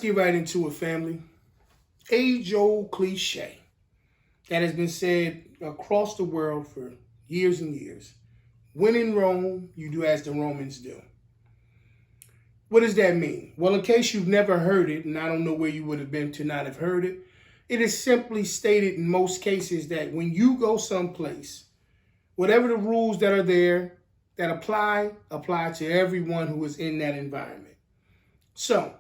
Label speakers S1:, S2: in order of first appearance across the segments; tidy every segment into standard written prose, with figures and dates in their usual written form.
S1: get right into it, family. Age-old cliche that has been said across the world for years and years. When in Rome, you do as the Romans do. What does that mean? Well, in case you've never heard it, and I don't know where you would have been to not have heard it, it is simply stated in most cases that when you go someplace, whatever the rules that are there that apply to everyone who is in that environment. So,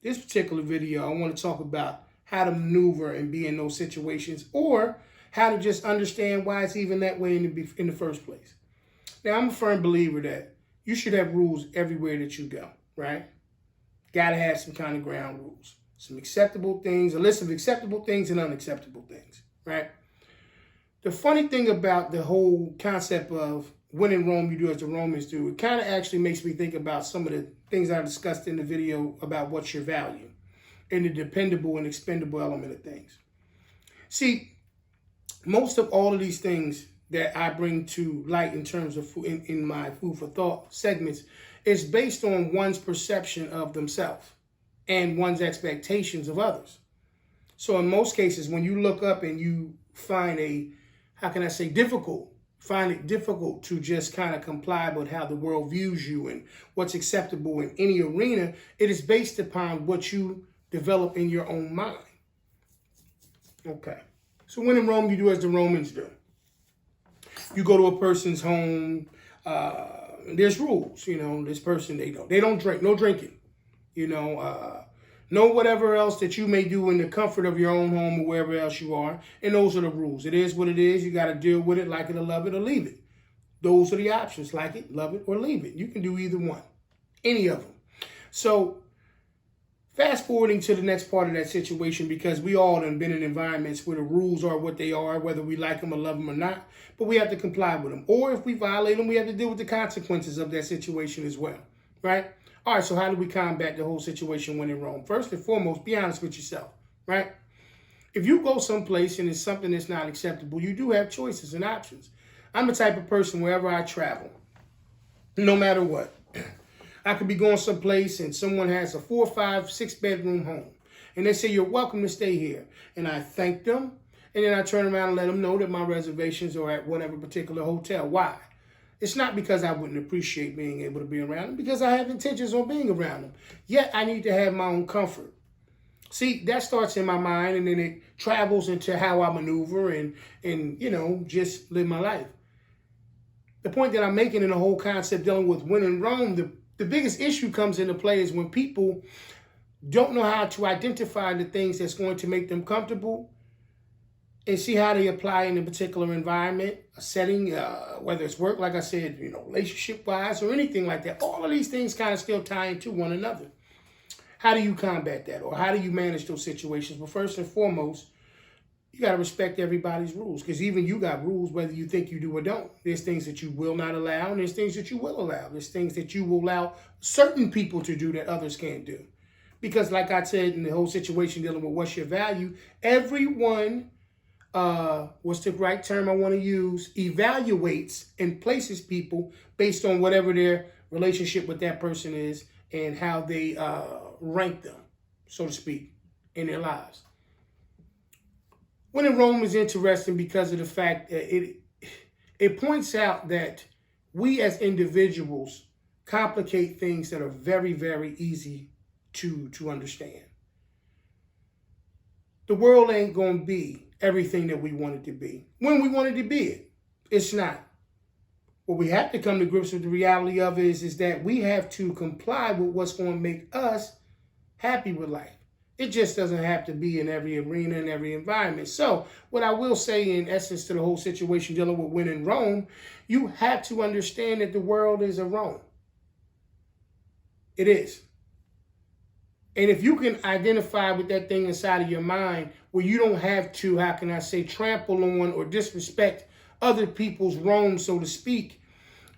S1: this particular video, I want to talk about how to maneuver and be in those situations, or how to just understand why it's even that way in the first place. Now, I'm a firm believer that you should have rules everywhere that you go, right? Got to have some kind of ground rules, some acceptable things, a list of acceptable things and unacceptable things, right? The funny thing about the whole concept of when in Rome, you do as the Romans do, it kind of actually makes me think about some of the things I discussed in the video about what's your value and the dependable and expendable element of things. See, most of all of these things that I bring to light in terms of in my food for thought segments is based on one's perception of themselves and one's expectations of others. So in most cases, when you look up and you find find it difficult to just kind of comply with how the world views you and what's acceptable in any arena, it is based upon what you develop in your own mind. Okay. So when in Rome, you do as the Romans do. You go to a person's home, there's rules, this person, they don't drink, no drinking, no whatever else that you may do in the comfort of your own home or wherever else you are. And those are the rules. It is what it is. You got to deal with it, like it or love it or leave it. Those are the options, like it, love it, or leave it. You can do either one, any of them. So fast forwarding to the next part of that situation, because we all have been in environments where the rules are what they are, whether we like them or love them or not, but we have to comply with them. Or if we violate them, we have to deal with the consequences of that situation as well, right? All right, so how do we combat the whole situation when in Rome? First and foremost, be honest with yourself, right? If you go someplace and it's something that's not acceptable, you do have choices and options. I'm the type of person wherever I travel, no matter what, I could be going someplace and someone has a 4, 5, 6 bedroom home. And they say, you're welcome to stay here. And I thank them. And then I turn around and let them know that my reservations are at whatever particular hotel. Why? It's not because I wouldn't appreciate being able to be around them, because I have intentions on being around them. Yet I need to have my own comfort. See, that starts in my mind, and then it travels into how I maneuver and just live my life. The point that I'm making in the whole concept dealing with when in Rome, the biggest issue comes into play is when people don't know how to identify the things that's going to make them comfortable and see how they apply in a particular environment, a setting, whether it's work, like I said, relationship-wise or anything like that. All of these things kind of still tie into one another. How do you combat that, or how do you manage those situations? Well, first and foremost, you got to respect everybody's rules, because even you got rules whether you think you do or don't. There's things that you will not allow, and there's things that you will allow. There's things that you will allow certain people to do that others can't do. Because like I said in the whole situation dealing with what's your value, everyone, what's the right term I want to use, evaluates and places people based on whatever their relationship with that person is and how they rank them, so to speak, in their lives. When in Rome is interesting because of the fact that it points out that we as individuals complicate things that are very, very easy to understand. The world ain't going to be everything that we want it to be when we want it to be it. It's not. What we have to come to grips with the reality of is that we have to comply with what's going to make us happy with life. It just doesn't have to be in every arena and every environment. So what I will say in essence to the whole situation dealing with when in Rome, you have to understand that the world is a Rome. It is. And if you can identify with that thing inside of your mind where you don't have to, trample on or disrespect other people's Rome, so to speak,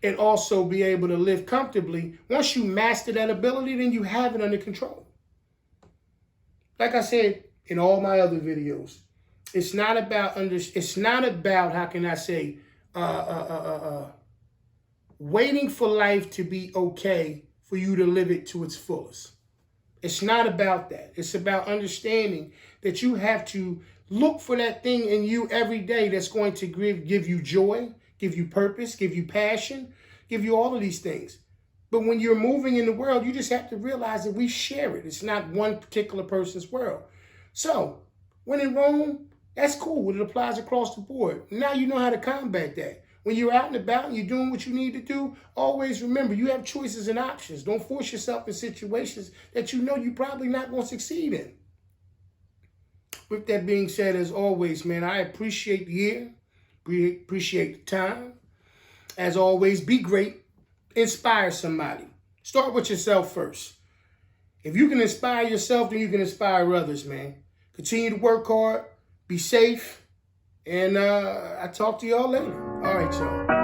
S1: and also be able to live comfortably, once you master that ability, then you have it under control. Like I said in all my other videos, it's not about waiting for life to be okay for you to live it to its fullest. It's not about that. It's about understanding that you have to look for that thing in you every day that's going to give you joy, give you purpose, give you passion, give you all of these things. But when you're moving in the world, you just have to realize that we share it. It's not one particular person's world. So when in Rome, that's cool. It applies across the board. Now you know how to combat that. When you're out and about and you're doing what you need to do, always remember you have choices and options. Don't force yourself in situations that you know you're probably not going to succeed in. With that being said, as always, man, I appreciate the year. Appreciate the time. As always, be great. Inspire somebody. Start with yourself first. If you can inspire yourself, then you can inspire others, man. Continue to work hard. Be safe. And I'll talk to y'all later. All right, y'all.